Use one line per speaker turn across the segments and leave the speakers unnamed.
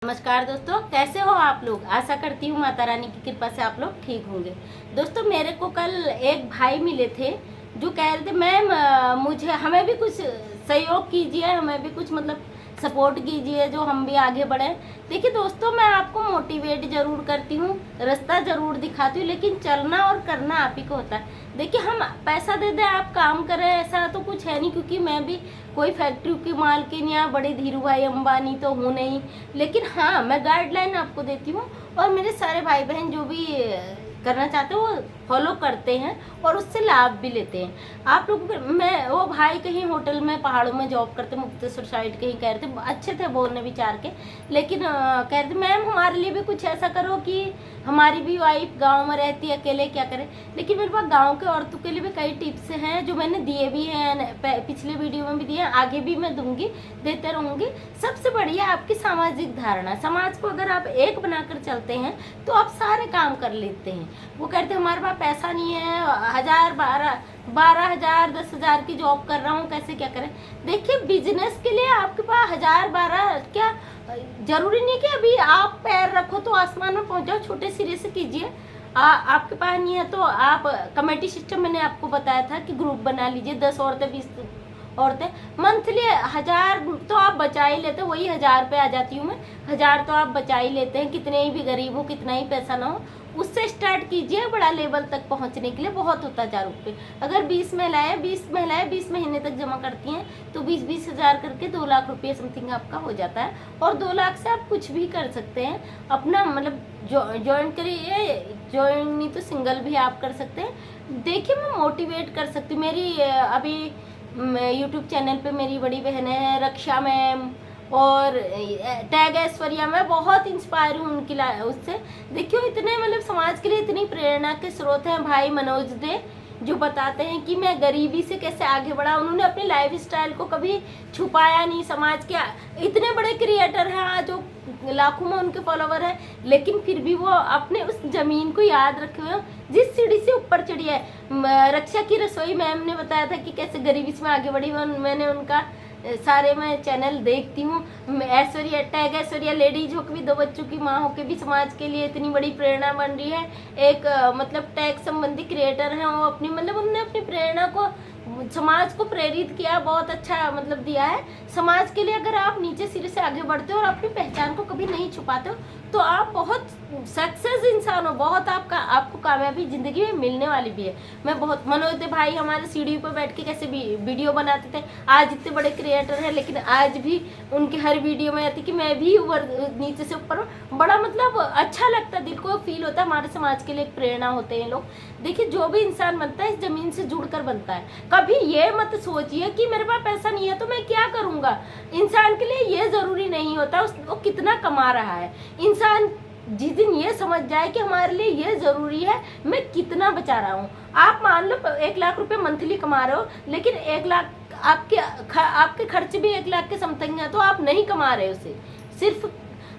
नमस्कार दोस्तों, कैसे हो आप लोग। आशा करती हूँ माता रानी की कृपा से आप लोग ठीक होंगे। दोस्तों, मेरे को कल एक भाई मिले थे जो कह रहे थे मैम मुझे हमें भी कुछ सहयोग कीजिए, हमें भी कुछ मतलब सपोर्ट कीजिए जो हम भी आगे बढ़ें। देखिए दोस्तों, मैं आपको मोटिवेट जरूर करती हूँ, रास्ता जरूर दिखाती हूँ, लेकिन चलना और करना आप ही को होता है। देखिए, हम पैसा दे दें आप काम करें ऐसा तो कुछ है नहीं, क्योंकि मैं भी कोई फैक्ट्री की मालकिन या बड़े धीरू भाई अंबानी तो हूँ नहीं। लेकिन हाँ, मैं गाइडलाइन आपको देती हूँ और मेरे सारे भाई बहन जो भी करना चाहते हैं वो फॉलो करते हैं और उससे लाभ भी लेते हैं। आप लोग मैं वो भाई कहीं होटल में पहाड़ों में जॉब करते, मुक्तेश्वर साइड कहीं कह रहे थे, अच्छे थे बोलने विचार के, लेकिन कह रहे थे मैम हमारे लिए भी कुछ ऐसा करो कि हमारी भी वाइफ गांव में रहती है, अकेले क्या करें। लेकिन मेरे पास गांव के औरतों के लिए भी कई टिप्स हैं जो मैंने दिए भी हैं, पिछले वीडियो में भी दिए हैं, आगे भी मैं दूंगी, देते रहूंगी। सबसे बढ़िया आपकी सामाजिक धारणा, समाज को अगर आप एक बनाकर चलते हैं तो आप सारे काम कर लेते हैं। वो कहते हमारे पास पैसा नहीं है, 1000 12,000 10,000 की जॉब कर रहा हूँ, कैसे क्या करें। देखिए, बिजनेस के लिए आपके पास 1000 12 क्या जरूरी नहीं कि अभी आप पैर रखो तो आसमान में पहुंच जाओ, छोटे सिरे से कीजिए। आपके पास नहीं है तो आप कमेटी सिस्टम मैंने आपको बताया था कि ग्रुप बना लीजिए, 10 औरतें 20 औरतें, मंथली 1000 तो आप बचा ही लेते, वही 1000 पे आ जाती हूँ मैं। 1000 तो आप बचा ही लेते हैं, कितने ही भी गरीब हो, कितना ही पैसा ना हो, उससे स्टार्ट कीजिए। बड़ा लेवल तक पहुंचने के लिए बहुत होता है 1000 रुपये। अगर 20 महिलाएं 20 महीने तक जमा करती हैं तो 20-20 हज़ार करके 2 लाख रुपये समथिंग आपका हो जाता है। और 2 लाख से आप कुछ भी कर सकते हैं अपना, मतलब ज्वाइन करिए, ज्वाइन नहीं तो सिंगल भी आप कर सकते हैं। देखिए, मैं मोटिवेट कर सकती हूँ। मेरी अभी यूट्यूब चैनल पे मेरी बड़ी बहन है रक्षा मैम और टैग ऐश्वर्या, मैं बहुत इंस्पायर हूँ उनकी उससे। देखियो, इतने मतलब समाज के लिए इतनी प्रेरणा के स्रोत हैं भाई मनोज दे, जो बताते हैं कि मैं गरीबी से कैसे आगे बढ़ा। उन्होंने अपनी लाइफ स्टाइल को कभी छुपाया नहीं। समाज के इतने बड़े क्रिएटर हैं जो लाखों में उनके फॉलोवर हैं, लेकिन फिर भी वो अपने उस जमीन को याद रखे हुए जिस सीढ़ी से ऊपर चढ़ी है। रक्षा की रसोई मैम ने बताया था कि कैसे गरीबी से आगे बढ़ी। मैंने उनका सारे मैं चैनल देखती हूँ। ऐश्वर्या, टैग ऐश्वर्या लेडीज हो के भी, 2 बच्चों की माँ हो के भी समाज के लिए इतनी बड़ी प्रेरणा बन रही है। एक मतलब टैग संबंधी क्रिएटर हैं, वो अपनी मतलब उन्होंने अपनी प्रेरणा को समाज को प्रेरित किया, बहुत अच्छा मतलब दिया है समाज के लिए। अगर आप नीचे सिरे से आगे बढ़ते हो और अपनी पहचान को कभी नहीं छुपाते हो तो आप बहुत सक्सेस इंसान हो, बहुत आपको कामयाबी जिंदगी में मिलने वाली भी है। मैं बहुत मनोज भाई हमारे सीढ़ी पर बैठ के कैसे वीडियो बनाते थे, आज इतने बड़े क्रिएटर हैं लेकिन आज भी उनके हर वीडियो में आती कि मैं भी नीचे से ऊपर हूँ। बड़ा मतलब अच्छा लगता है, दिल को फील होता है, हमारे समाज के लिए एक प्रेरणा होते हैं लोग। देखिए, जो भी इंसान बनता है इस जमीन से जुड़कर बनता है। कभी ये मत सोचिए कि मेरे पास पैसा नहीं है तो मैं क्या करूंगा। इंसान के लिए ये जरूरी नहीं होता वो कितना कमा रहा है। इंसान जिस दिन ये समझ जाए कि हमारे लिए ये जरूरी है, मैं कितना बचा रहा हूँ। आप मान लो 1 लाख रुपए मंथली कमा रहे हो, लेकिन 1 लाख आपके खर्च भी 1 लाख के समथिंग है तो आप नहीं कमा रहे उसे। सिर्फ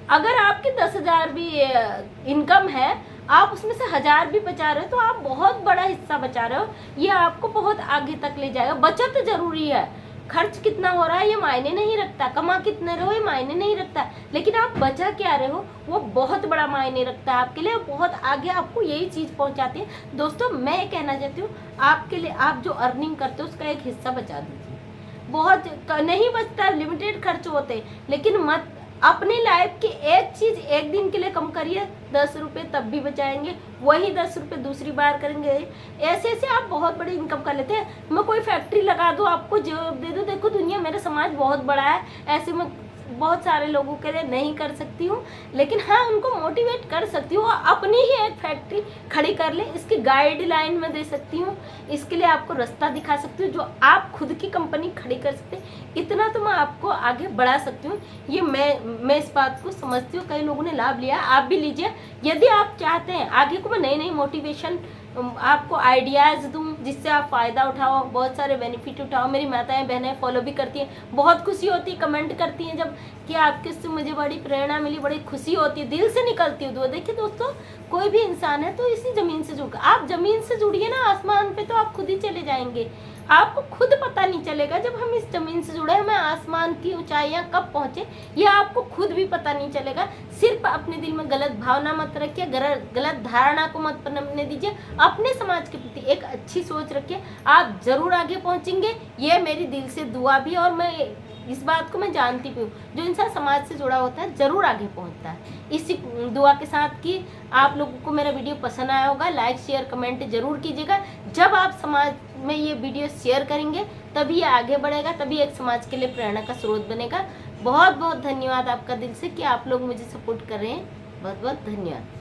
अगर आपकी 10,000 भी इनकम है, आप उसमें से 1000 भी बचा रहे हो तो आप बहुत बड़ा हिस्सा बचा रहे हो। ये आपको बहुत आगे तक ले जाएगा। बचत जरूरी है, खर्च कितना हो रहा है ये मायने नहीं रखता, कमा कितने रहे हो ये मायने नहीं रखता, लेकिन आप बचा क्या रहे हो वो बहुत बड़ा मायने रखता है आपके लिए, बहुत आगे आपको यही चीज पहुंचाती है। दोस्तों, मैं कहना चाहती हूँ आपके लिए, आप जो अर्निंग करते हो उसका एक हिस्सा बचा दीजिए। बहुत नहीं बचता, लिमिटेड खर्च होते, लेकिन मत अपनी लाइफ की एक चीज एक दिन के लिए कम करिए। 10 रुपये तब भी बचाएंगे, वही 10 रुपये दूसरी बार करेंगे। ऐसे ऐसे आप बहुत बड़ी इनकम कर लेते हैं। मैं कोई फैक्ट्री लगा दूं, आपको जॉब दे दूं, देखो दुनिया, मेरा समाज बहुत बड़ा है, ऐसे में बहुत सारे लोगों के लिए नहीं कर सकती हूँ, लेकिन हाँ उनको मोटिवेट कर सकती हूँ। अपनी ही एक फैक्ट्री खड़ी कर ले, इसकी गाइडलाइन में दे सकती हूँ, इसके लिए आपको रास्ता दिखा सकती हूँ, जो आप खुद की कंपनी खड़ी कर सकते हैं। इतना तो मैं आपको आगे बढ़ा सकती हूँ। ये मैं इस बात को समझती हूँ, कई लोगों ने लाभ लिया, आप भी लीजिए। यदि आप चाहते हैं आगे को मैं नई नई मोटिवेशन आपको आइडियाज़ दूं जिससे आप फ़ायदा उठाओ, बहुत सारे बेनिफिट उठाओ। मेरी माताएं बहनें फॉलो भी करती हैं, बहुत खुशी होती है, कमेंट करती हैं जब कि आपके से मुझे बड़ी प्रेरणा मिली, बड़ी खुशी होती है, दिल से निकलती है। देखिए दोस्तों, कोई भी इंसान है तो इसी ज़मीन से जुड़, आप ज़मीन से जुड़िए ना, आसमान पे तो आप खुद ही चले जाएंगे। आपको खुद पता नहीं चलेगा। जब हम इस जमीन से जुड़े, हमें आसमान की ऊंचाइयां कब पहुंचे ये आपको खुद भी पता नहीं चलेगा। सिर्फ अपने दिल में गलत भावना मत रखिए, गलत धारणा को मत बनने दीजिए। अपने समाज के प्रति एक अच्छी सोच रखिए, आप जरूर आगे पहुंचेंगे। ये मेरी दिल से दुआ भी, और मैं इस बात को मैं जानती भी हूँ, जो इंसान समाज से जुड़ा होता है जरूर आगे पहुंचता है। इसी दुआ के साथ कि आप लोगों को मेरा वीडियो पसंद आया होगा, लाइक शेयर कमेंट जरूर कीजिएगा। जब आप समाज में ये वीडियो शेयर करेंगे तभी ये आगे बढ़ेगा, तभी एक समाज के लिए प्रेरणा का स्रोत बनेगा। बहुत बहुत धन्यवाद आपका दिल से कि आप लोग मुझे सपोर्ट कर रहे हैं। बहुत बहुत धन्यवाद।